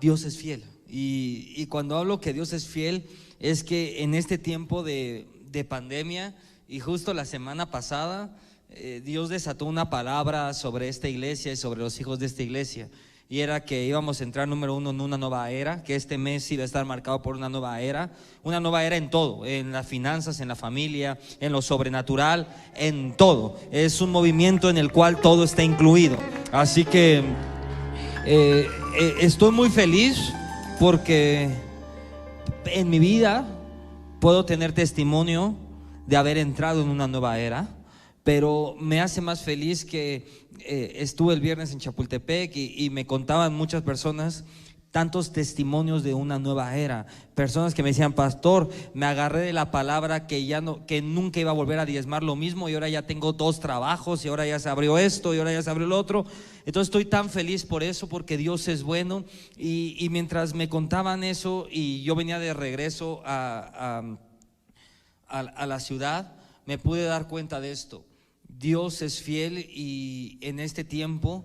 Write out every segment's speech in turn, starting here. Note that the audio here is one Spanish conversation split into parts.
Dios es fiel. Y cuando hablo que Dios es fiel, es que en este tiempo de pandemia, y justo la semana pasada, Dios desató una palabra sobre esta iglesia y sobre los hijos de esta iglesia. Y era que íbamos a entrar, número uno, en una nueva era, que este mes iba a estar marcado por una nueva era en todo, en las finanzas, en la familia, en lo sobrenatural, en todo. Es un movimiento en el cual todo está incluido. Así que estoy muy feliz porque en mi vida puedo tener testimonio de haber entrado en una nueva era. Pero me hace más feliz que estuve el viernes en Chapultepec y me contaban muchas personas tantos testimonios de una nueva era. Personas que me decían: pastor, me agarré de la palabra que nunca iba a volver a diezmar lo mismo, y ahora ya tengo 2 trabajos, y ahora ya se abrió esto, y ahora ya se abrió lo otro. Entonces estoy tan feliz por eso, porque Dios es bueno. Y mientras me contaban eso y yo venía de regreso a la ciudad, me pude dar cuenta de esto. Dios es fiel, y en este tiempo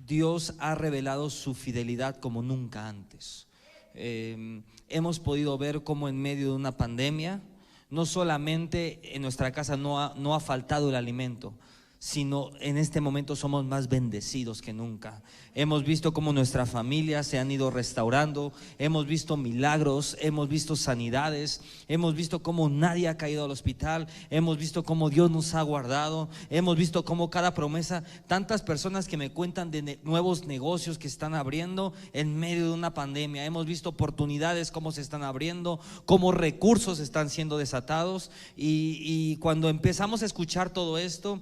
Dios ha revelado su fidelidad como nunca antes. Hemos podido ver cómo en medio de una pandemia, no solamente en nuestra casa no ha faltado el alimento, sino en este momento somos más bendecidos que nunca. Hemos visto cómo nuestras familias se han ido restaurando, hemos visto milagros, hemos visto sanidades, hemos visto cómo nadie ha caído al hospital, hemos visto cómo Dios nos ha guardado, hemos visto cómo cada promesa, tantas personas que me cuentan de nuevos negocios que están abriendo en medio de una pandemia. Hemos visto oportunidades cómo se están abriendo, cómo recursos están siendo desatados. Y cuando empezamos a escuchar todo esto,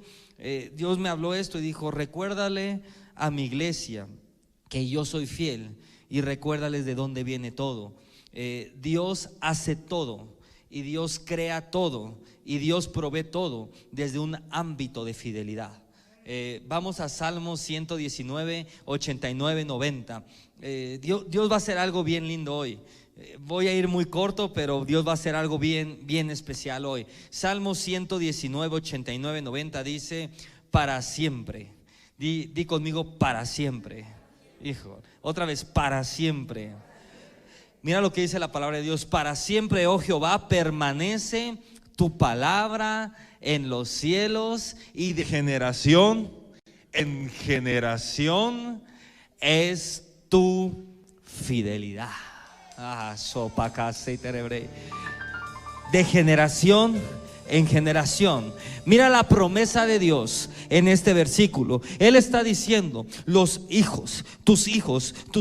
Dios me habló esto y dijo: recuérdale a mi iglesia que yo soy fiel, y recuérdales de dónde viene todo. Dios hace todo, y Dios crea todo, y Dios provee todo desde un ámbito de fidelidad. Vamos a Salmos 119, 89, 90. Dios va a hacer algo bien lindo hoy. Voy a ir muy corto, pero Dios va a hacer algo bien, bien especial hoy. Salmos 119, 89, 90 dice: para siempre. Di conmigo: para siempre. Hijo, otra vez: para siempre. Mira lo que dice la palabra de Dios: para siempre, oh Jehová, permanece tu palabra en los cielos, y de generación en generación es tu fidelidad. De generación en generación. Mira la promesa de Dios en este versículo. Él está diciendo: los hijos, tus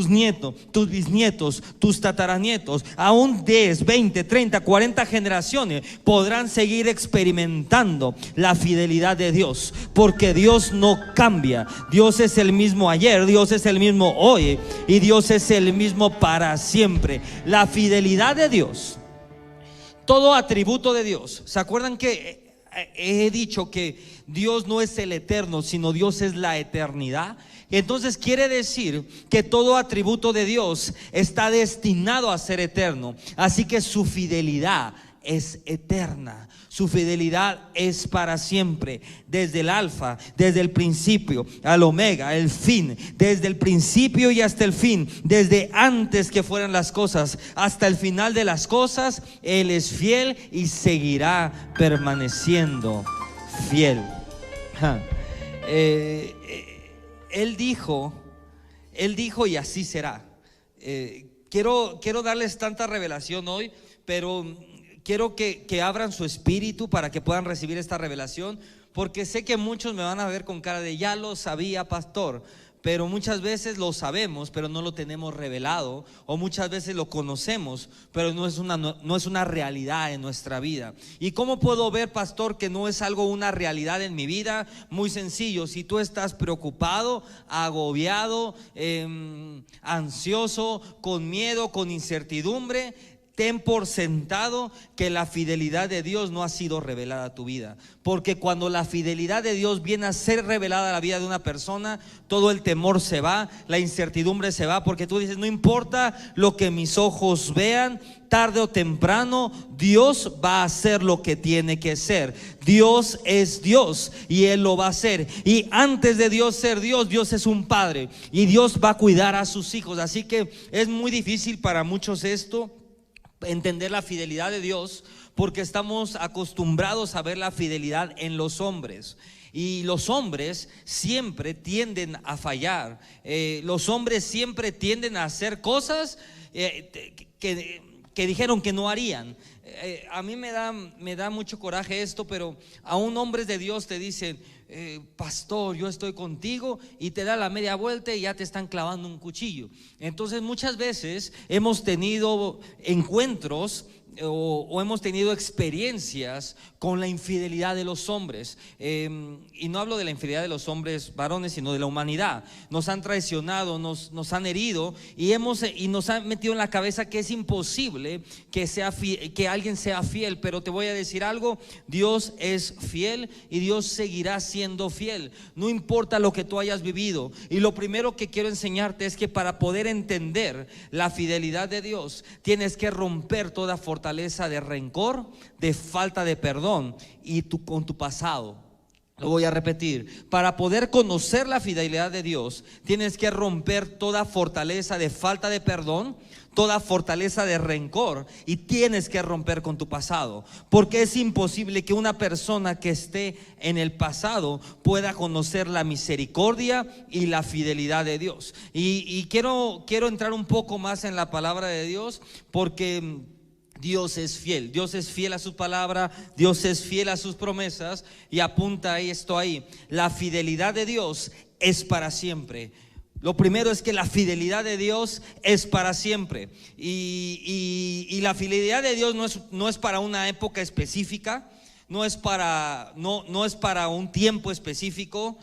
nietos, tus bisnietos, tus tataranietos, aún 10, 20, 30, 40 generaciones podrán seguir experimentando la fidelidad de Dios, porque Dios no cambia. Dios es el mismo ayer, Dios es el mismo hoy, y Dios es el mismo para siempre. La fidelidad de Dios, todo atributo de Dios. ¿Se acuerdan que he dicho que Dios no es el eterno, sino Dios es la eternidad? Entonces quiere decir que todo atributo de Dios está destinado a ser eterno. Así que su fidelidad es eterna, su fidelidad es para siempre. Desde el alfa, desde el principio al omega, el fin, desde el principio y hasta el fin, desde antes que fueran las cosas hasta el final de las cosas, Él es fiel y seguirá permaneciendo fiel. Él dijo y así será. Quiero darles tanta revelación hoy, pero quiero que abran su espíritu para que puedan recibir esta revelación, porque sé que muchos me van a ver con cara de: ya lo sabía, pastor. Pero muchas veces lo sabemos, pero no lo tenemos revelado, o muchas veces lo conocemos, pero no es una realidad en nuestra vida. ¿Y cómo puedo ver, pastor, que no es una realidad en mi vida? Muy sencillo: si tú estás preocupado, agobiado, ansioso, con miedo, con incertidumbre, ten por sentado que la fidelidad de Dios no ha sido revelada a tu vida. Porque cuando la fidelidad de Dios viene a ser revelada a la vida de una persona, todo el temor se va, la incertidumbre se va, porque tú dices, no importa lo que mis ojos vean, tarde o temprano Dios va a hacer lo que tiene que ser. Dios es Dios y Él lo va a hacer. Y antes de Dios ser Dios, Dios es un padre y Dios va a cuidar a sus hijos. Así que es muy difícil para muchos esto, entender la fidelidad de Dios, porque estamos acostumbrados a ver la fidelidad en los hombres. Y los hombres siempre tienden a fallar. Los hombres siempre tienden a hacer cosas que dijeron que no harían. A mí me da mucho coraje esto, pero aún hombres de Dios te dicen, pastor, yo estoy contigo, y te da la media vuelta y ya te están clavando un cuchillo. Entonces muchas veces hemos tenido encuentros o hemos tenido experiencias con la infidelidad de los hombres, y no hablo de la infidelidad de los hombres varones, sino de la humanidad. Nos han traicionado, nos han herido y nos han metido en la cabeza que es imposible que alguien sea fiel. Pero te voy a decir algo: Dios es fiel y Dios seguirá siendo fiel, no importa lo que tú hayas vivido. Y lo primero que quiero enseñarte es que para poder entender la fidelidad de Dios, tienes que romper toda fortaleza de rencor, de falta de perdón con tu pasado. Lo voy a repetir: para poder conocer la fidelidad de Dios, tienes que romper toda fortaleza de falta de perdón, toda fortaleza de rencor, y tienes que romper con tu pasado, porque es imposible que una persona que esté en el pasado pueda conocer la misericordia y la fidelidad de Dios. Y quiero entrar un poco más en la palabra de Dios, porque Dios es fiel a su palabra, Dios es fiel a sus promesas. Y apunta esto ahí: la fidelidad de Dios es para siempre. Lo primero es que la fidelidad de Dios es para siempre. Y la fidelidad de Dios no es para una época específica, no es para un tiempo específico.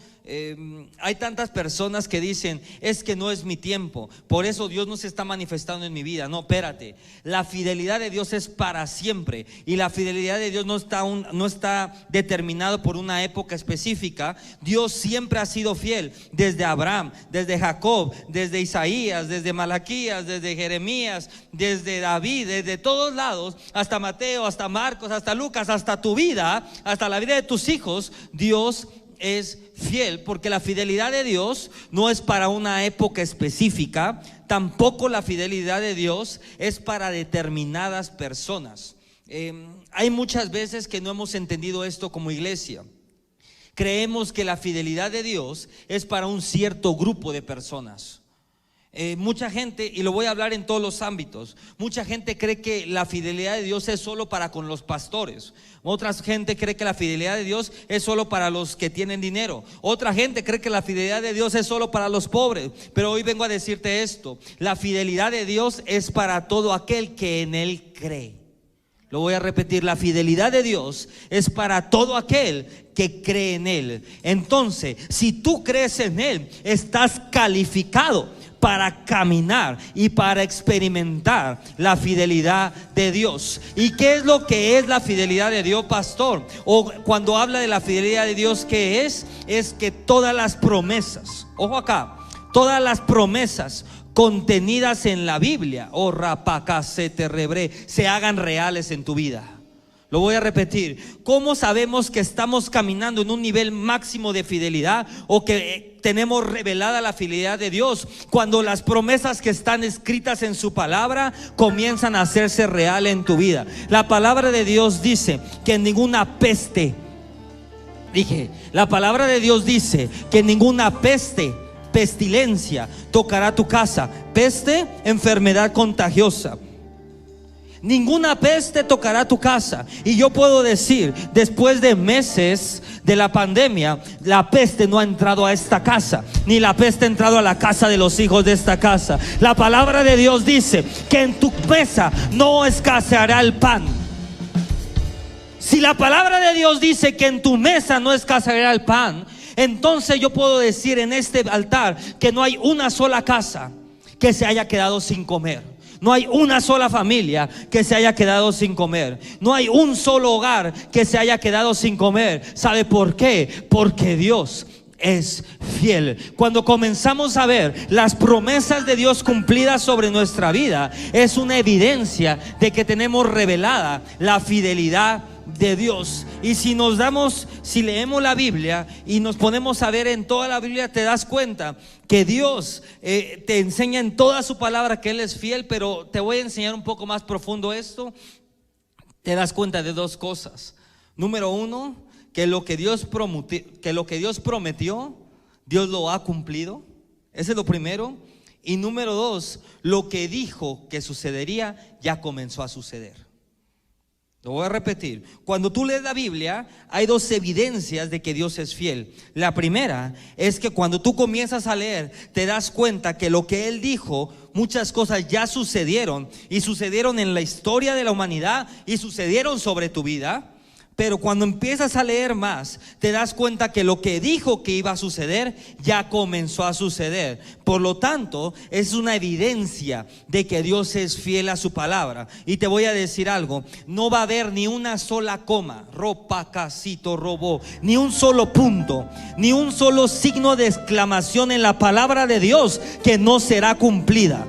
Hay tantas personas que dicen, es que no es mi tiempo, por eso Dios no se está manifestando en mi vida. No, espérate, la fidelidad de Dios es para siempre, y la fidelidad de Dios no está determinado por una época específica. Dios siempre ha sido fiel, desde Abraham, desde Jacob, desde Isaías, desde Malaquías, desde Jeremías, desde David, desde todos lados, hasta Mateo, hasta Marcos, hasta Lucas, hasta tu vida, hasta la vida de tus hijos. Dios es fiel, porque la fidelidad de Dios no es para una época específica. Tampoco la fidelidad de Dios es para determinadas personas. Hay muchas veces que no hemos entendido esto como iglesia. Creemos que la fidelidad de Dios es para un cierto grupo de personas. Mucha gente, y lo voy a hablar en todos los ámbitos, mucha gente cree que la fidelidad de Dios es solo para con los pastores. Otra gente cree que la fidelidad de Dios es solo para los que tienen dinero. Otra gente cree que la fidelidad de Dios es solo para los pobres. Pero hoy vengo a decirte esto: la fidelidad de Dios es para todo aquel que en Él cree. Lo voy a repetir: la fidelidad de Dios es para todo aquel que cree en Él. Entonces, si tú crees en Él, estás calificado para caminar y para experimentar la fidelidad de Dios. ¿Y qué es lo que es la fidelidad de Dios, pastor? O cuando habla de la fidelidad de Dios, ¿qué es? Es que todas las promesas, ojo acá, todas las promesas contenidas en la Biblia, se hagan reales en tu vida. Lo voy a repetir: ¿cómo sabemos que estamos caminando en un nivel máximo de fidelidad, o que tenemos revelada la fidelidad de Dios? Cuando las promesas que están escritas en su palabra comienzan a hacerse real en tu vida. La palabra de Dios dice que ninguna peste, la palabra de Dios dice que ninguna pestilencia tocará tu casa. Peste, enfermedad contagiosa. Ninguna peste tocará tu casa. Y yo puedo decir, después de meses de la pandemia, la peste no ha entrado a esta casa, ni la peste ha entrado a la casa de los hijos de esta casa. La palabra de Dios dice que en tu mesa no escaseará el pan. Si la palabra de Dios dice que en tu mesa no escaseará el pan, entonces yo puedo decir en este altar que no hay una sola casa que se haya quedado sin comer. No hay una sola familia que se haya quedado sin comer. No hay un solo hogar que se haya quedado sin comer. ¿Sabe por qué? Porque Dios es fiel. Cuando comenzamos a ver las promesas de Dios cumplidas sobre nuestra vida, es una evidencia de que tenemos revelada la fidelidad de Dios. Y si leemos la Biblia y nos ponemos a ver en toda la Biblia, te das cuenta que Dios te enseña en toda su palabra que Él es fiel. Pero te voy a enseñar un poco más profundo esto. Te das cuenta de dos cosas. Número uno, que lo que Dios prometió, Dios lo ha cumplido. Ese es lo primero. Y número dos, lo que dijo que sucedería ya comenzó a suceder. Lo voy a repetir. Cuando tú lees la Biblia, hay dos evidencias de que Dios es fiel. La primera es que cuando tú comienzas a leer, te das cuenta que lo que Él dijo, muchas cosas ya sucedieron, y sucedieron en la historia de la humanidad, y sucedieron sobre tu vida. Pero cuando empiezas a leer más, te das cuenta que lo que dijo que iba a suceder ya comenzó a suceder. Por lo tanto, es una evidencia de que Dios es fiel a su palabra. Y te voy a decir algo: no va a haber ni una sola coma, ropa, casito, robó, ni un solo punto, ni un solo signo de exclamación en la palabra de Dios que no será cumplida.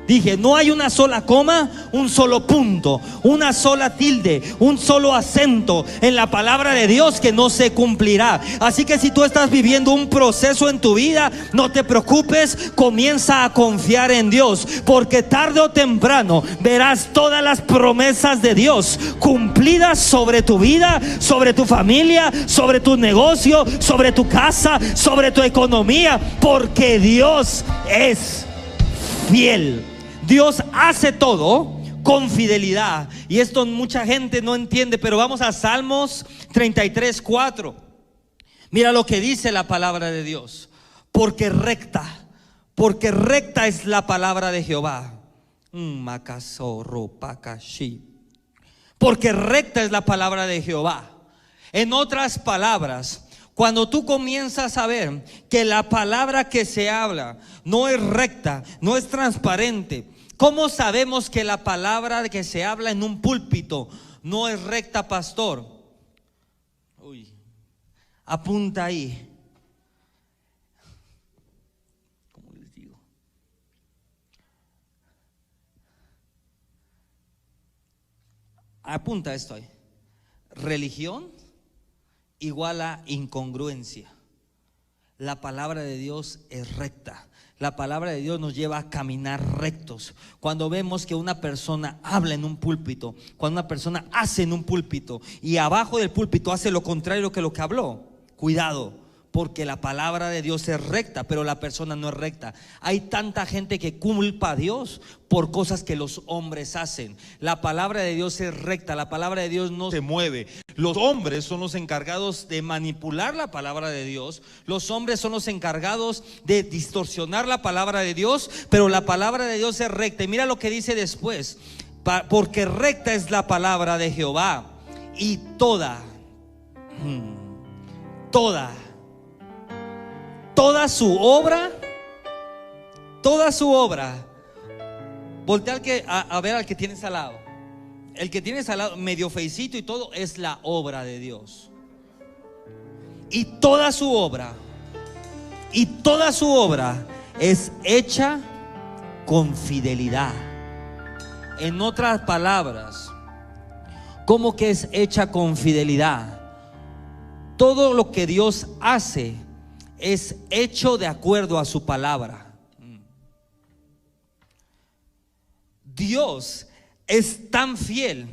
Dije, no hay una sola coma, un solo punto, una sola tilde, un solo acento en la palabra de Dios que no se cumplirá. Así que si tú estás viviendo un proceso en tu vida, no te preocupes, comienza a confiar en Dios, porque tarde o temprano verás todas las promesas de Dios cumplidas sobre tu vida, sobre tu familia, sobre tu negocio, sobre tu casa, sobre tu economía, porque Dios es fiel. Dios hace todo con fidelidad. Y esto mucha gente no entiende, pero vamos a Salmos 33:4. Mira lo que dice la palabra de Dios. Porque recta es la palabra de Jehová. Porque recta es la palabra de Jehová. En otras palabras, cuando tú comienzas a ver que la palabra que se habla no es recta, no es transparente, ¿cómo sabemos que la palabra que se habla en un púlpito no es recta, pastor? Apunta ahí. ¿Cómo les digo? Apunta esto ahí. Religión igual a incongruencia. La palabra de Dios es recta. La palabra de Dios nos lleva a caminar rectos. Cuando vemos que una persona habla en un púlpito, cuando una persona hace en un púlpito y abajo del púlpito hace lo contrario que lo que habló, cuidado, porque la palabra de Dios es recta, pero la persona no es recta. Hay tanta gente que culpa a Dios por cosas que los hombres hacen. La palabra de Dios es recta, la palabra de Dios no se mueve. Los hombres son los encargados de manipular la palabra de Dios. Los hombres son los encargados de distorsionar la palabra de Dios, pero la palabra de Dios es recta. Y mira lo que dice después: porque recta es la palabra de Jehová, y toda su obra. Voltea a ver al que tienes al lado. El que tienes al lado, medio feicito y todo, es la obra de Dios. Y toda su obra es hecha con fidelidad. En otras palabras, ¿cómo que es hecha con fidelidad? Todo lo que Dios hace es hecho de acuerdo a su palabra. Dios es tan fiel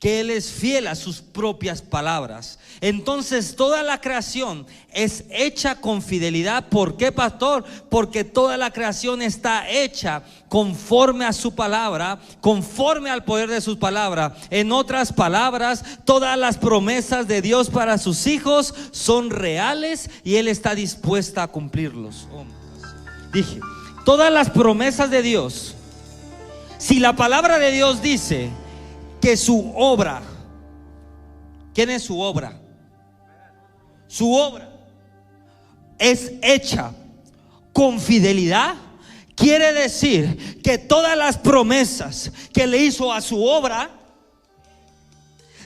que Él es fiel a sus propias palabras. Entonces toda la creación es hecha con fidelidad. ¿Por qué, pastor? Porque toda la creación está hecha conforme a su palabra, conforme al poder de su palabra. En otras palabras, todas las promesas de Dios para sus hijos son reales y Él está dispuesta a cumplirlos. Dije, todas las promesas de Dios. Si la palabra de Dios dice que su obra, ¿quién es su obra? Su obra es hecha con fidelidad, quiere decir que todas las promesas que le hizo a su obra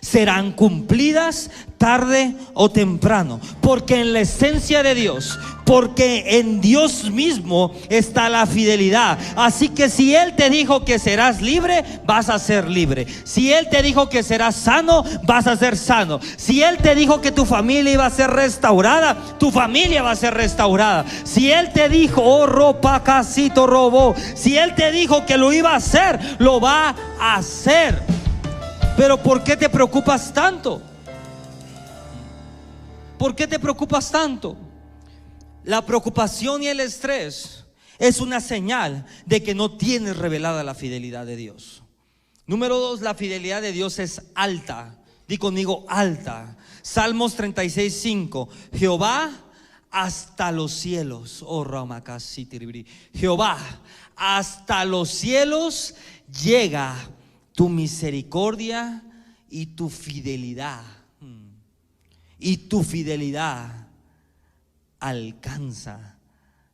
serán cumplidas tarde o temprano, porque en la esencia de Dios, porque en Dios mismo está la fidelidad. Así que si Él te dijo que serás libre, vas a ser libre. Si Él te dijo que serás sano, vas a ser sano. Si Él te dijo que tu familia iba a ser restaurada, tu familia va a ser restaurada. Si Él te dijo, oh ropa casito robó, si Él te dijo que lo iba a hacer, lo va a hacer. Pero ¿por qué te preocupas tanto? ¿Por qué te preocupas tanto? La preocupación y el estrés es una señal de que no tienes revelada la fidelidad de Dios. Número 2, la fidelidad de Dios es alta. Di conmigo, alta. Salmos 36:5. Jehová hasta los cielos, oh Ramakasitiribri, Jehová hasta los cielos llega tu misericordia y tu fidelidad. Y tu fidelidad alcanza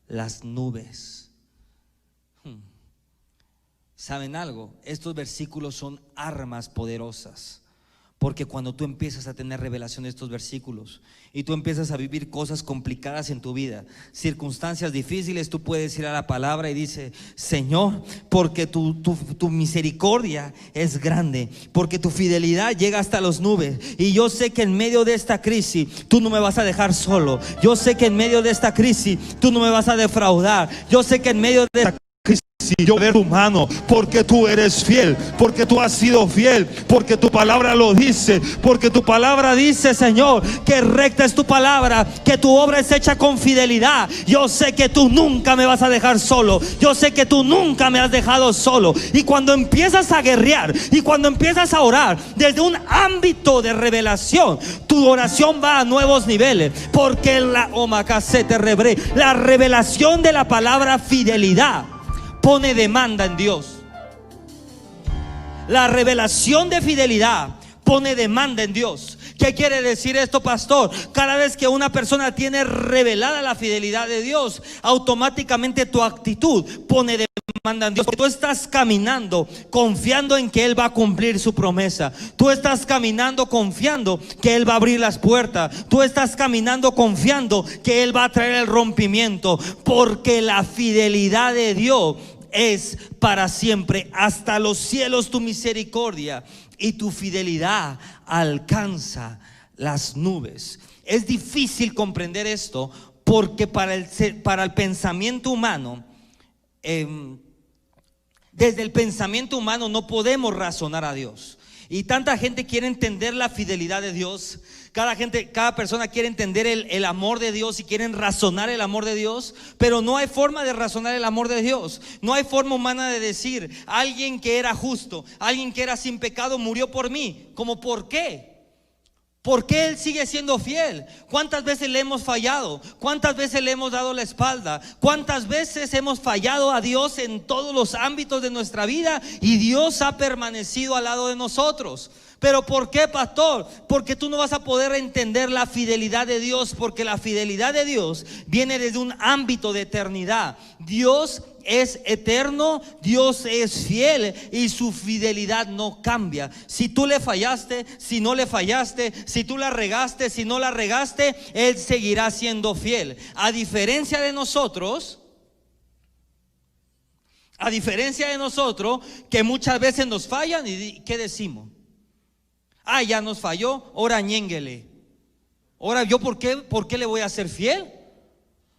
las nubes. ¿Saben algo? Estos versículos son armas poderosas. Porque cuando tú empiezas a tener revelación de estos versículos y tú empiezas a vivir cosas complicadas en tu vida, circunstancias difíciles, tú puedes ir a la palabra y dice: Señor, porque tu misericordia es grande, porque tu fidelidad llega hasta las nubes, y yo sé que en medio de esta crisis tú no me vas a dejar solo. Yo sé que en medio de esta crisis tú no me vas a defraudar. Yo sé que en medio de esta Si yo ver tu mano, porque tú eres fiel, porque tú has sido fiel, porque tu palabra lo dice, porque tu palabra dice, Señor, que recta es tu palabra, que tu obra es hecha con fidelidad. Yo sé que tú nunca me vas a dejar solo. Yo sé que tú nunca me has dejado solo. Y cuando empiezas a guerrear y cuando empiezas a orar desde un ámbito de revelación, tu oración va a nuevos niveles, porque la revelación de la palabra fidelidad pone demanda en Dios. La revelación de fidelidad pone demanda en Dios. ¿Qué quiere decir esto, pastor? Cada vez que una persona tiene revelada la fidelidad de Dios, automáticamente tu actitud pone demanda en Dios. Tú estás caminando confiando en que Él va a cumplir su promesa. Tú estás caminando confiando que Él va a abrir las puertas. Tú estás caminando confiando que Él va a traer el rompimiento, porque la fidelidad de Dios es para siempre. Hasta los cielos tu misericordia y tu fidelidad alcanza las nubes. Es difícil comprender esto, porque para el pensamiento humano, desde el pensamiento humano no podemos razonar a Dios. Y tanta gente quiere entender la fidelidad de Dios. Cada persona quiere entender el amor de Dios y quieren razonar el amor de Dios, pero no hay forma de razonar el amor de Dios. No hay forma humana de decir: alguien que era justo, alguien que era sin pecado murió por mí. ¿Cómo por qué? ¿Por qué Él sigue siendo fiel? ¿Cuántas veces le hemos fallado? ¿Cuántas veces le hemos dado la espalda? ¿Cuántas veces hemos fallado a Dios en todos los ámbitos de nuestra vida y Dios ha permanecido al lado de nosotros? ¿Pero por qué, pastor? Porque tú no vas a poder entender la fidelidad de Dios, porque la fidelidad de Dios viene desde un ámbito de eternidad. Dios es eterno, Dios es fiel y su fidelidad no cambia. Si tú le fallaste, si no le fallaste, si tú la regaste, si no la regaste, Él seguirá siendo fiel. A diferencia de nosotros, que muchas veces nos fallan, y ¿qué decimos? Ah, ya nos falló, ahora ñénguele. Ahora yo ¿por qué le voy a ser fiel?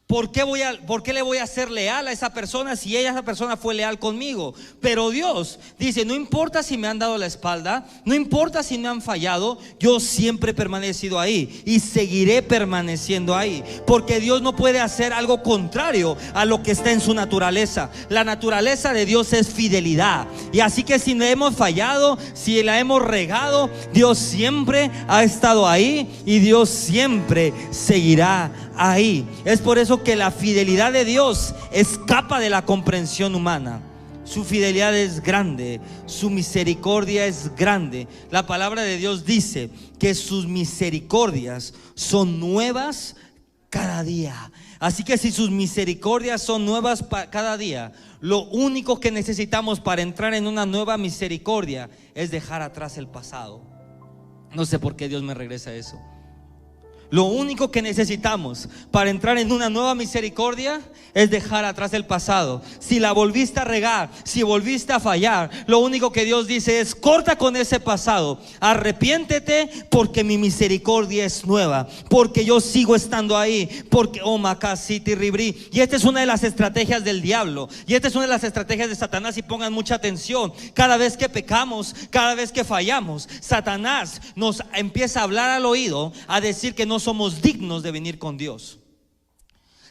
¿Por qué le voy a ser leal a esa persona si esa persona fue leal conmigo? Pero Dios dice: no importa si me han dado la espalda, no importa si me han fallado, yo siempre he permanecido ahí y seguiré permaneciendo ahí, porque Dios no puede hacer algo contrario a lo que está en su naturaleza. La naturaleza de Dios es fidelidad, y así que si le hemos fallado, si la hemos regado, Dios siempre ha estado ahí y Dios siempre seguirá ahí. Es por eso que la fidelidad de Dios escapa de la comprensión humana. Su fidelidad es grande, su misericordia es grande. La palabra de Dios dice que sus misericordias son nuevas cada día. Así que si sus misericordias son nuevas cada día, lo único que necesitamos para entrar en una nueva misericordia es dejar atrás el pasado. No sé por qué Dios me regresa a eso. Lo único que necesitamos para entrar en una nueva misericordia es dejar atrás el pasado. Si la volviste a regar, si volviste a fallar, lo único que Dios dice es: corta con ese pasado, arrepiéntete, porque mi misericordia es nueva, porque yo sigo estando ahí, porque y esta es una de las estrategias del diablo, y esta es una de las estrategias de Satanás. Y pongan mucha atención: cada vez que pecamos, cada vez que fallamos, Satanás nos empieza a hablar al oído, a decir que no somos dignos de venir con Dios.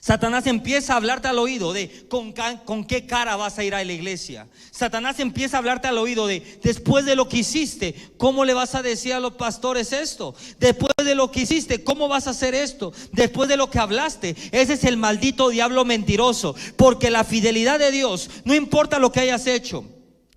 Satanás empieza a hablarte al oído de con qué cara vas a ir a la iglesia. Satanás empieza a hablarte al oído de: después de lo que hiciste, ¿cómo le vas a decir a los pastores esto? Después de lo que hiciste, ¿cómo vas a hacer esto? Después de lo que hablaste. Ese es el maldito diablo mentiroso, porque la fidelidad de Dios, no importa lo que hayas hecho,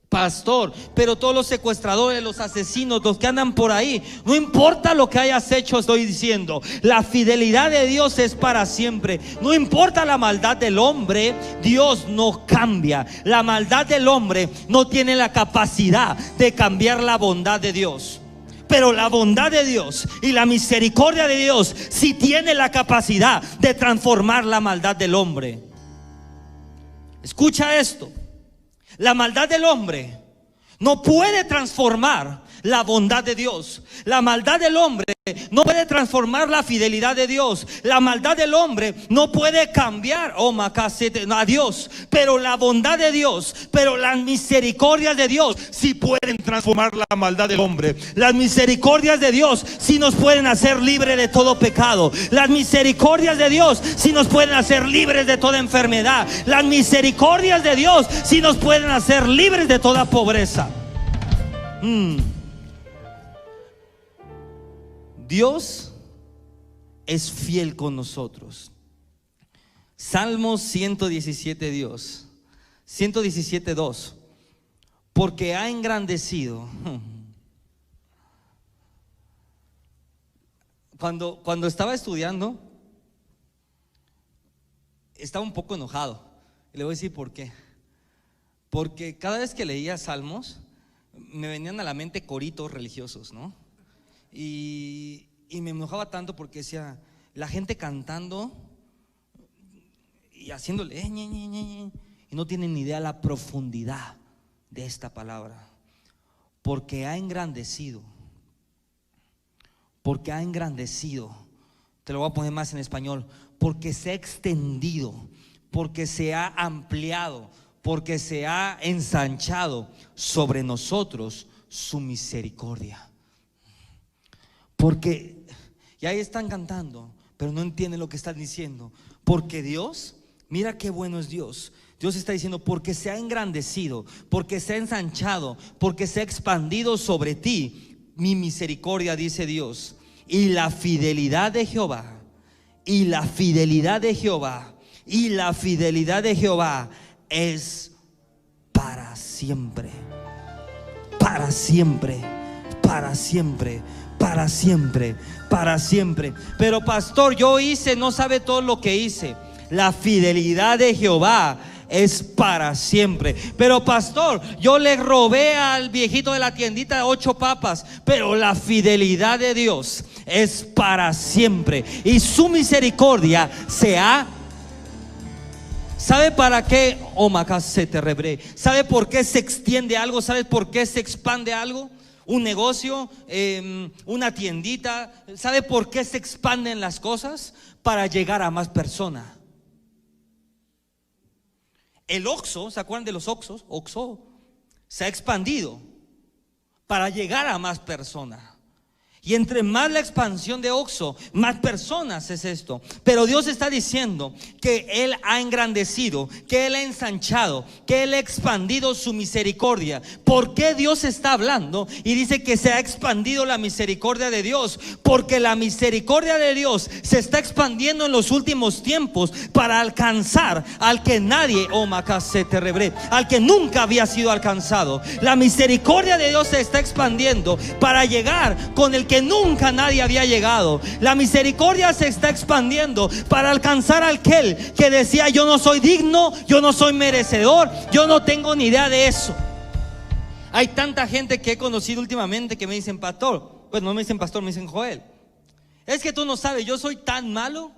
pastor, pero todos los secuestradores, los asesinos, los que andan por ahí, no importa lo que hayas hecho, estoy diciendo, la fidelidad de Dios es para siempre. No importa la maldad del hombre, Dios no cambia. La maldad del hombre no tiene la capacidad de cambiar la bondad de Dios, pero la bondad de Dios y la misericordia de Dios sí tiene la capacidad de transformar la maldad del hombre. Escucha esto: la maldad del hombre no puede transformar la bondad de Dios. La maldad del hombre no puede transformar la fidelidad de Dios. La maldad del hombre no puede cambiar a Dios. Pero la bondad de Dios, pero las misericordias de Dios sí pueden transformar la maldad del hombre. Las misericordias de Dios sí nos pueden hacer libres de todo pecado. Las misericordias de Dios sí nos pueden hacer libres de toda enfermedad. Las misericordias de Dios sí nos pueden hacer libres de toda pobreza. Dios es fiel con nosotros. Salmos 117, 2. Porque ha engrandecido. Cuando estaba estudiando, estaba un poco enojado. Y le voy a decir por qué. Porque cada vez que leía Salmos, me venían a la mente coritos religiosos, ¿no? Y me enojaba tanto porque decía, la gente cantando y haciéndole y no tienen ni idea la profundidad de esta palabra. Porque ha engrandecido. Porque ha engrandecido. Te lo voy a poner más en español. Porque se ha extendido, porque se ha ampliado, porque se ha ensanchado sobre nosotros su misericordia. Porque, y ahí están cantando, pero no entienden lo que están diciendo. Porque Dios, mira qué bueno es Dios. Dios está diciendo: porque se ha engrandecido, porque se ha ensanchado, porque se ha expandido sobre ti mi misericordia, dice Dios. Y la fidelidad de Jehová, y la fidelidad de Jehová, y la fidelidad de Jehová es para siempre. Para siempre, para siempre, para siempre, para siempre. Pero pastor, yo hice, no sabe todo lo que hice. La fidelidad de Jehová es para siempre. Pero pastor, yo le robé al viejito de la tiendita 8 papas. Pero la fidelidad de Dios es para siempre, y su misericordia se ha. ¿Sabe para qué? ¿Sabe por qué se extiende algo? ¿Sabe por qué se expande algo? Un negocio, una tiendita. ¿Sabe por qué se expanden las cosas? Para llegar a más personas. El Oxxo, ¿se acuerdan de los Oxxos? Oxxo se ha expandido para llegar a más personas. Y entre más la expansión de Oxxo, más personas es esto. Pero Dios está diciendo que Él ha engrandecido, que Él ha ensanchado, que Él ha expandido su misericordia. ¿Por qué Dios está hablando y dice que se ha expandido la misericordia de Dios? Porque la misericordia de Dios se está expandiendo en los últimos tiempos para alcanzar al que nadie, al que nunca había sido alcanzado. La misericordia de Dios se está expandiendo para llegar con el que que nunca nadie había llegado. La misericordia se está expandiendo para alcanzar a aquel que decía: yo no soy digno, yo no soy merecedor, yo no tengo ni idea de eso. Hay tanta gente que he conocido últimamente que me dicen: pastor, pues no me dicen pastor, me dicen Joel, es que tú no sabes, yo soy tan malo.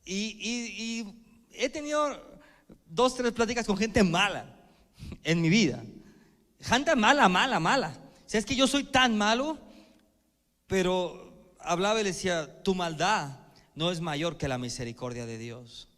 Y he tenido 2, 3 pláticas con gente mala en mi vida. Gente mala. O sea, es que yo soy tan malo. Pero hablaba y le decía: tu maldad no es mayor que la misericordia de Dios.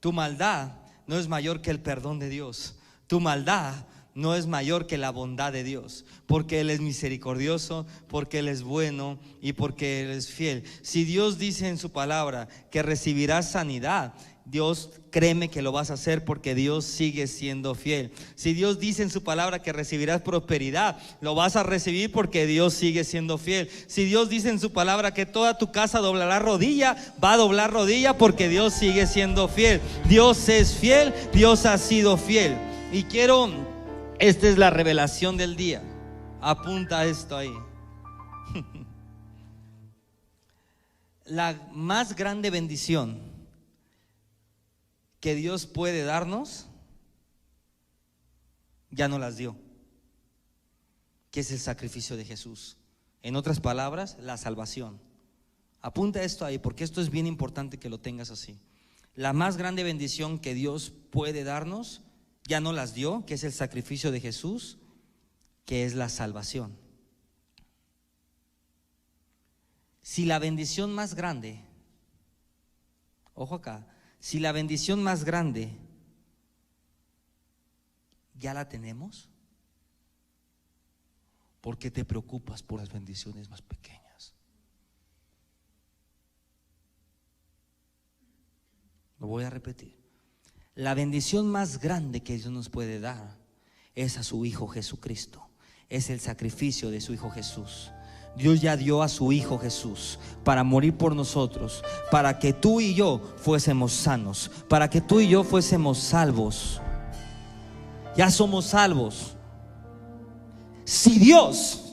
Tu maldad no es mayor que el perdón de Dios. Tu maldad no es mayor que la bondad de Dios, porque Él es misericordioso, porque Él es bueno y porque Él es fiel. Si Dios dice en su palabra que recibirás sanidad, Dios, créeme que lo vas a hacer, porque Dios sigue siendo fiel. Si Dios dice en su palabra que recibirás prosperidad, lo vas a recibir porque Dios sigue siendo fiel. Si Dios dice en su palabra que toda tu casa doblará rodilla, va a doblar rodilla porque Dios sigue siendo fiel. Dios es fiel, Dios ha sido fiel. Y esta es la revelación del día. Apunta esto ahí. La más grande bendición que Dios puede darnos, ya no las dio, que es el sacrificio de Jesús. En otras palabras, la salvación. Apunta esto ahí, porque esto es bien importante que lo tengas así. La más grande bendición que Dios puede darnos, ya no las dio, que es el sacrificio de Jesús, que es la salvación. Si la bendición más grande, ojo acá, si la bendición más grande ya la tenemos, ¿por qué te preocupas por las bendiciones más pequeñas? Lo voy a repetir. La bendición más grande que Dios nos puede dar es a su Hijo Jesucristo. Es el sacrificio de su Hijo Jesús. Dios ya dio a su Hijo Jesús para morir por nosotros, para que tú y yo fuésemos sanos, para que tú y yo fuésemos salvos. Ya somos salvos. Si Dios,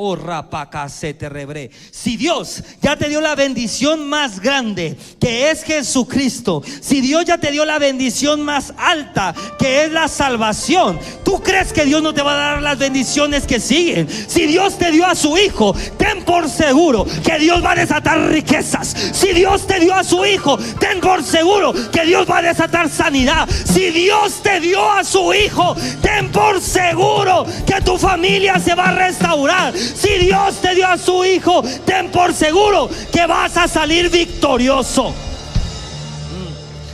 oh rapacacete rebre, si Dios ya te dio la bendición más grande, que es Jesucristo, si Dios ya te dio la bendición más alta, que es la salvación, ¿tú crees que Dios no te va a dar las bendiciones que siguen? Si Dios te dio a su Hijo, ten por seguro que Dios va a desatar riquezas. Si Dios te dio a su Hijo, ten por seguro que Dios va a desatar sanidad. Si Dios te dio a su Hijo, ten por seguro que tu familia se va a restaurar. Si Dios te dio a su Hijo, ten por seguro que vas a salir victorioso.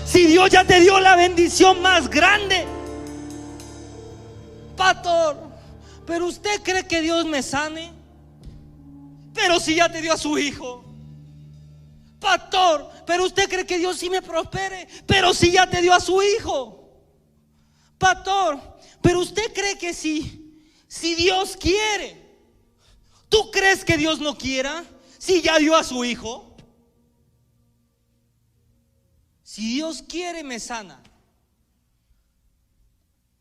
Si Dios ya te dio la bendición más grande. Pastor, pero usted cree que Dios me sane, pero si ya te dio a su Hijo. Pastor, pero usted cree que Dios sí me prospere, pero si ya te dio a su Hijo. Pastor, pero usted cree que si Dios quiere. ¿Tú crees que Dios no quiera si ya dio a su Hijo? Si Dios quiere, me sana.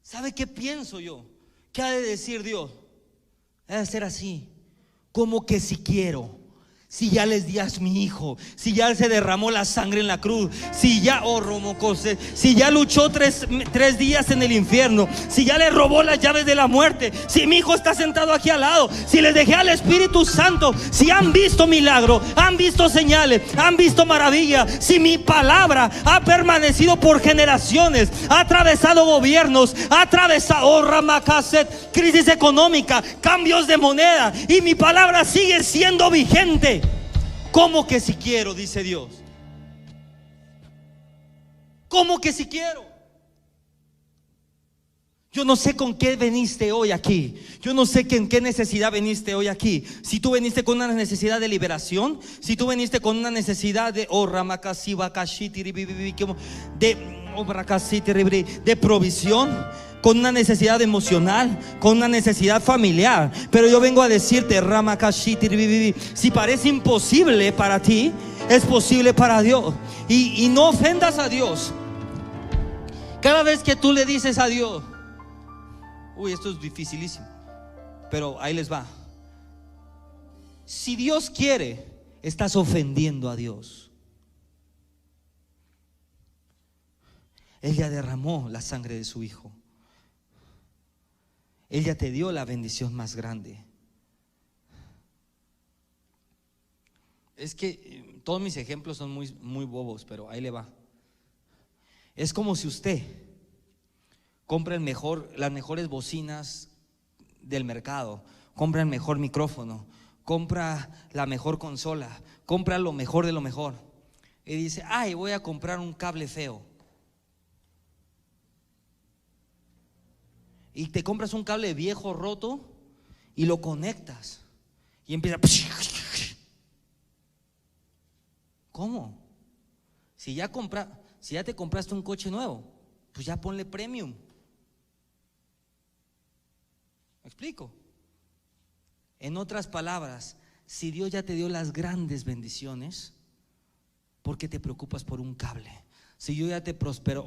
¿Sabe qué pienso yo? ¿Qué ha de decir Dios? Ha de ser así, como que si quiero. Si ya les di a mi Hijo, si ya se derramó la sangre en la cruz, si ya, si ya luchó tres días en el infierno, si ya le robó las llaves de la muerte, si mi Hijo está sentado aquí al lado, si les dejé al Espíritu Santo, si han visto milagro, han visto señales, han visto maravilla, si mi palabra ha permanecido por generaciones, ha atravesado gobiernos, ha atravesado Ramacaset, crisis económica, cambios de moneda, y mi palabra sigue siendo vigente. ¿Cómo que si quiero? Dice Dios. ¿Cómo que si quiero? Yo no sé con qué veniste hoy aquí. Yo no sé en qué necesidad veniste hoy aquí. Si tú veniste con una necesidad de liberación, si tú veniste con una necesidad de de provisión, con una necesidad emocional, con una necesidad familiar. Pero yo vengo a decirte, si parece imposible para ti, es posible para Dios. Y no ofendas a Dios. Cada vez que tú le dices a Dios, uy, esto es dificilísimo, pero ahí les va. Si Dios quiere, estás ofendiendo a Dios. Él ya derramó la sangre de su Hijo. Él ya te dio la bendición más grande. Es que todos mis ejemplos son muy bobos, pero ahí le va. Es como si usted compra las mejores bocinas del mercado, compra el mejor micrófono, compra la mejor consola, compra lo mejor de lo mejor, y dice: ay, voy a comprar un cable feo. Y te compras un cable viejo, roto, y lo conectas y empieza. ¿Cómo? Si ya te compraste un coche nuevo, pues ya ponle premium. ¿Me explico? En otras palabras, si Dios ya te dio las grandes bendiciones, ¿por qué te preocupas por un cable? Si yo ya te prospero,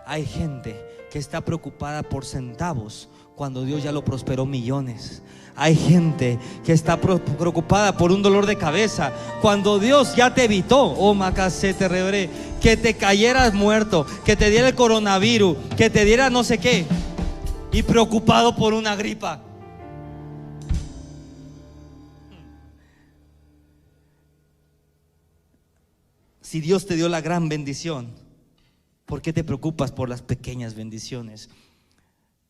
hay gente que está preocupada por centavos cuando Dios ya lo prosperó millones. Hay gente que está preocupada por un dolor de cabeza cuando Dios ya te evitó, que te cayeras muerto, que te diera el coronavirus, que te diera no sé qué, y preocupado por una gripa. Si Dios te dio la gran bendición, ¿por qué te preocupas por las pequeñas bendiciones?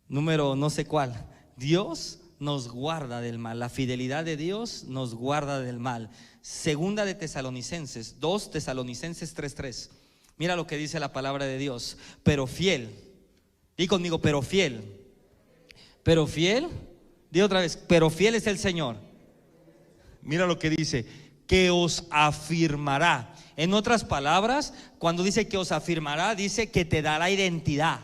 Número no sé cuál. Dios nos guarda del mal. La fidelidad de Dios nos guarda del mal. Segunda de Tesalonicenses 2, Tesalonicenses 3:3. Mira lo que dice la palabra de Dios. Pero fiel. Di conmigo, pero fiel. Pero fiel. Di otra vez, pero fiel es el Señor. Mira lo que dice, que os afirmará. En otras palabras, cuando dice que os afirmará, dice que te dará identidad.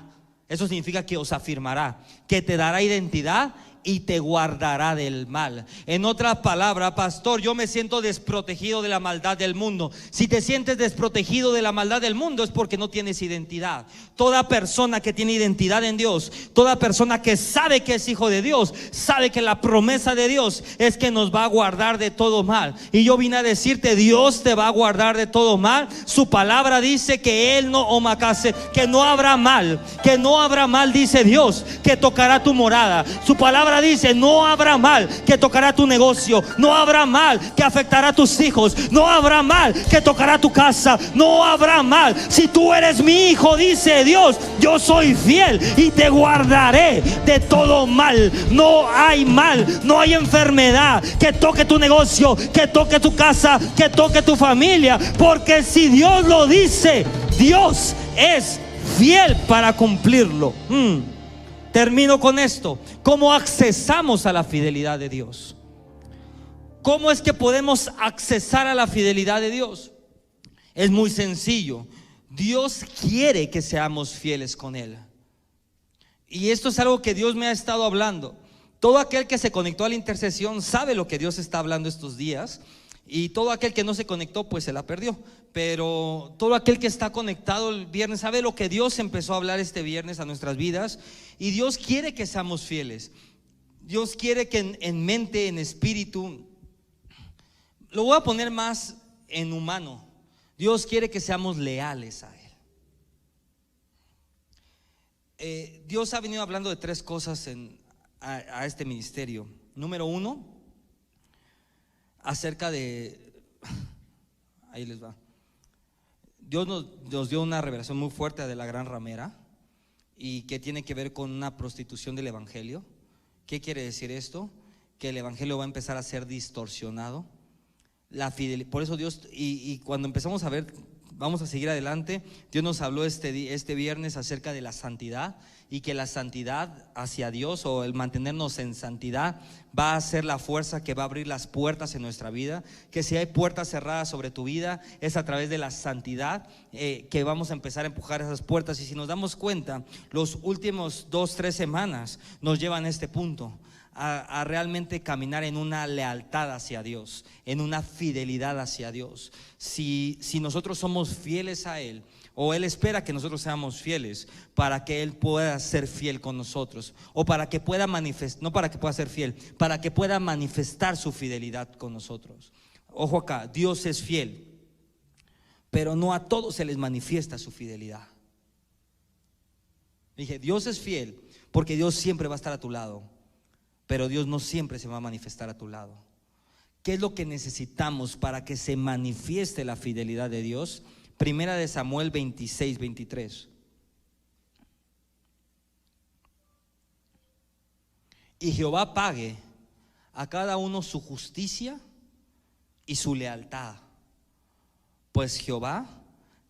Eso significa que os afirmará, que te dará identidad y te guardará del mal. En otras palabras, pastor, yo me siento desprotegido de la maldad del mundo. Si te sientes desprotegido de la maldad del mundo es porque no tienes identidad. Toda persona que tiene identidad en Dios, toda persona que sabe que es hijo de Dios, sabe que la promesa de Dios es que nos va a guardar de todo mal. Y yo vine a decirte, Dios te va a guardar de todo mal. Su palabra dice que Él no que no habrá mal, dice Dios, que tocará tu morada. Su palabra dice, no habrá mal que tocará tu negocio, no habrá mal que afectará a tus hijos, no habrá mal que tocará tu casa, no habrá mal. Si tú eres mi hijo, dice Dios, yo soy fiel y te guardaré de todo mal. No hay mal, no hay enfermedad que toque tu negocio, que toque tu casa, que toque tu familia, porque si Dios lo dice, Dios es fiel para cumplirlo. Termino con esto. ¿Cómo accesamos a la fidelidad de Dios? ¿Cómo es que podemos accesar a la fidelidad de Dios? Es muy sencillo. Dios quiere que seamos fieles con Él. Y esto es algo que Dios me ha estado hablando. Todo aquel que se conectó a la intercesión sabe lo que Dios está hablando estos días. Y todo aquel que no se conectó, pues se la perdió. Pero todo aquel que está conectado el viernes sabe lo que Dios empezó a hablar este viernes a nuestras vidas. Y Dios quiere que seamos fieles. Dios quiere que en mente, en espíritu, lo voy a poner más en humano. Dios quiere que seamos leales a Él. Dios ha venido hablando de tres cosas a este ministerio. Número uno, acerca de, ahí les va. Dios nos dio una revelación muy fuerte de la gran ramera y que tiene que ver con una prostitución del evangelio. ¿Qué quiere decir esto? Que el evangelio va a empezar a ser distorsionado. La fidelidad, por eso Dios, y cuando empezamos a ver, vamos a seguir adelante. Dios nos habló este viernes acerca de la santidad, y que la santidad hacia Dios, o el mantenernos en santidad, va a ser la fuerza que va a abrir las puertas en nuestra vida. Que si hay puertas cerradas sobre tu vida, es a través de la santidad que vamos a empezar a empujar esas puertas. Y si nos damos cuenta, los últimos 2-3 semanas nos llevan a este punto, a realmente caminar en una lealtad hacia Dios, en una fidelidad hacia Dios. Si nosotros somos fieles a Él, o Él espera que nosotros seamos fieles para que Él pueda ser fiel con nosotros, o para que pueda manifestar, no para que pueda ser fiel, para que pueda manifestar su fidelidad con nosotros. Ojo acá, Dios es fiel, pero no a todos se les manifiesta su fidelidad. Dije, Dios es fiel porque Dios siempre va a estar a tu lado, pero Dios no siempre se va a manifestar a tu lado. ¿Qué es lo que necesitamos para que se manifieste la fidelidad de Dios? Primera de Samuel 26, 23. Y Jehová pague a cada uno su justicia y su lealtad, pues Jehová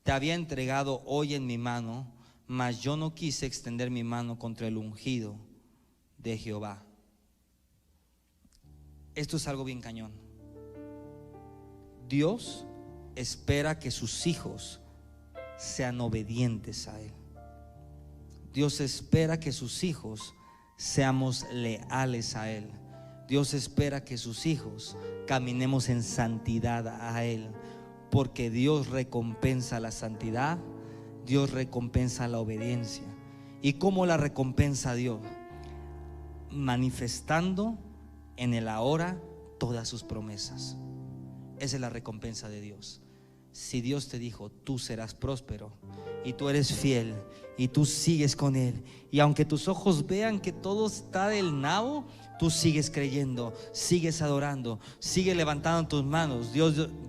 te había entregado hoy en mi mano, mas yo no quise extender mi mano contra el ungido de Jehová. Esto es algo bien cañón. Dios espera que sus hijos sean obedientes a Él. Dios espera que sus hijos seamos leales a Él. Dios espera que sus hijos caminemos en santidad a Él, porque Dios recompensa la santidad, Dios recompensa la obediencia. ¿Y cómo la recompensa Dios? Manifestando en el ahora todas sus promesas. Esa es la recompensa de Dios. Si Dios te dijo, tú serás próspero, y tú eres fiel, y tú sigues con Él, y aunque tus ojos vean que todo está del nabo, tú sigues creyendo, sigues adorando, sigues levantando tus manos.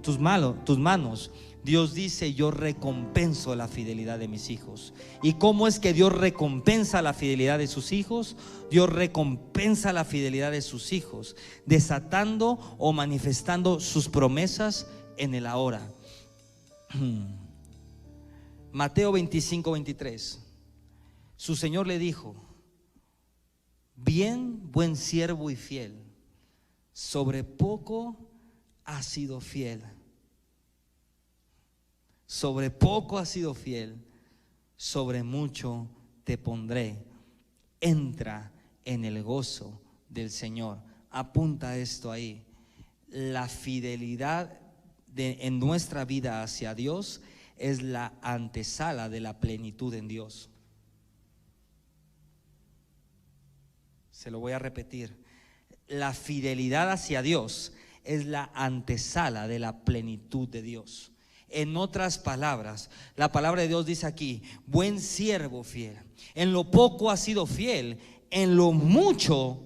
Tus manos. Dios dice, yo recompenso la fidelidad de mis hijos. ¿Y cómo es que Dios recompensa la fidelidad de sus hijos? Dios recompensa la fidelidad de sus hijos desatando o manifestando sus promesas en el ahora. Mateo 25, 23. Su Señor le dijo: bien, buen siervo y fiel, sobre poco has sido fiel. Sobre poco has sido fiel, sobre mucho te pondré. Entra en el gozo del Señor. Apunta esto ahí. La fidelidad en nuestra vida hacia Dios es la antesala de la plenitud en Dios. Se lo voy a repetir. La fidelidad hacia Dios es la antesala de la plenitud de Dios. En otras palabras, la palabra de Dios dice aquí: buen siervo fiel, en lo poco has sido fiel, en lo mucho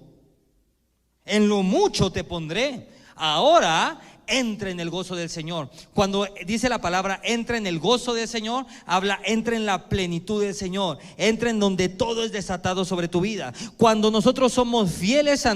te pondré. Ahora entra en el gozo del Señor. Cuando dice la palabra entra en el gozo del Señor, habla entra en la plenitud del Señor, entra en donde todo es desatado sobre tu vida. Cuando nosotros somos fieles a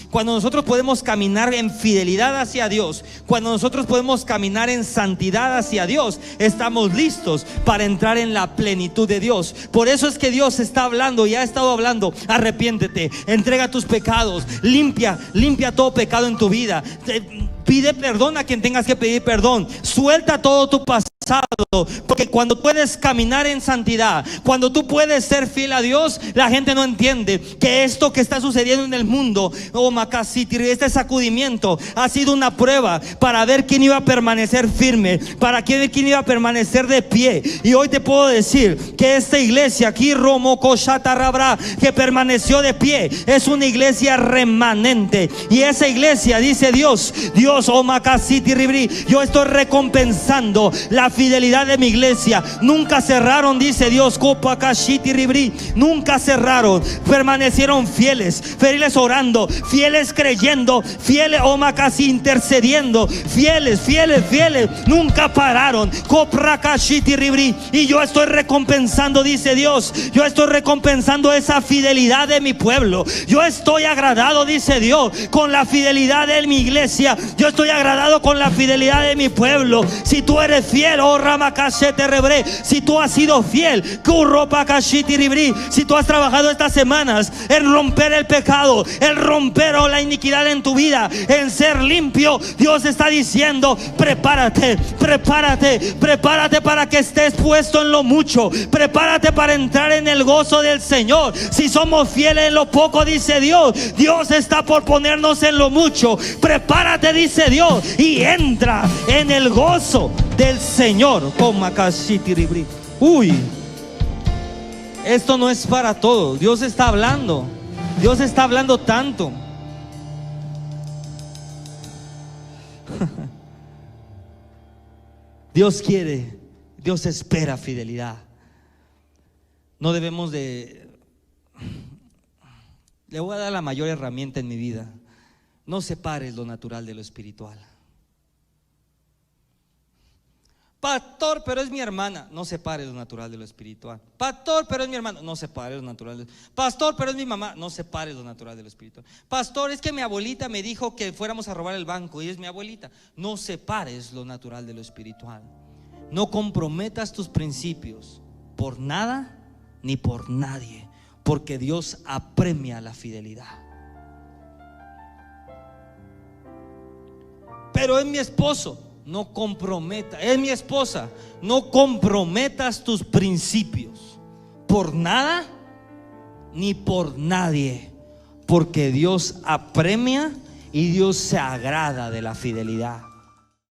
cuando nosotros podemos caminar en fidelidad hacia Dios, cuando nosotros podemos caminar en santidad hacia Dios, estamos listos para entrar en la plenitud de Dios. Por eso es que Dios está hablando y ha estado hablando: arrepiéntete, entrega tus pecados, limpia todo pecado en tu vida. Pide perdón a quien tengas que pedir perdón. Suelta todo tu pasado, porque cuando puedes caminar en santidad, cuando tú puedes ser fiel a Dios, la gente no entiende que esto que está sucediendo en el mundo, este sacudimiento ha sido una prueba para ver quién iba a permanecer firme, para ver quién iba a permanecer de pie. Y hoy te puedo decir que esta iglesia aquí, que permaneció de pie, es una iglesia remanente. Y esa iglesia, dice Dios, yo estoy recompensando la fidelidad de mi iglesia. Nunca cerraron, dice Dios, nunca cerraron, permanecieron fieles orando, fieles creyendo, fieles intercediendo, fieles, nunca pararon. Y yo estoy recompensando, dice Dios, yo estoy recompensando esa fidelidad de mi pueblo. Yo estoy agradado, dice Dios, con la fidelidad de mi iglesia. Yo estoy agradado con la fidelidad de mi pueblo. Si tú eres fiel, pero ramakashete rebre, si tú has sido fiel, kuropakashiti ribri, si tú has trabajado estas semanas en romper el pecado, en romper la iniquidad en tu vida, en ser limpio, Dios está diciendo: prepárate, prepárate, prepárate para que estés puesto en lo mucho, prepárate para entrar en el gozo del Señor. Si somos fieles en lo poco, dice Dios, Dios está por ponernos en lo mucho. Prepárate, dice Dios, y entra en el gozo del Señor. Uy, esto no es para todos. Dios está hablando. Dios está hablando tanto. Dios quiere, Dios espera fidelidad. No debemos de... Le voy a dar la mayor herramienta en mi vida: no separes lo natural de lo espiritual. Pastor, pero es mi hermana. No separes lo natural de lo espiritual. Pastor, pero es mi hermano. No separes lo natural. Pastor, pero es mi mamá. No separes lo natural de lo espiritual. Pastor, es que mi abuelita me dijo que fuéramos a robar el banco y es mi abuelita. No separes lo natural de lo espiritual. No comprometas tus principios por nada ni por nadie, porque Dios apremia la fidelidad. Pero es mi esposo. No comprometa, es mi esposa. No comprometas tus principios por nada ni por nadie, porque Dios apremia y Dios se agrada de la fidelidad.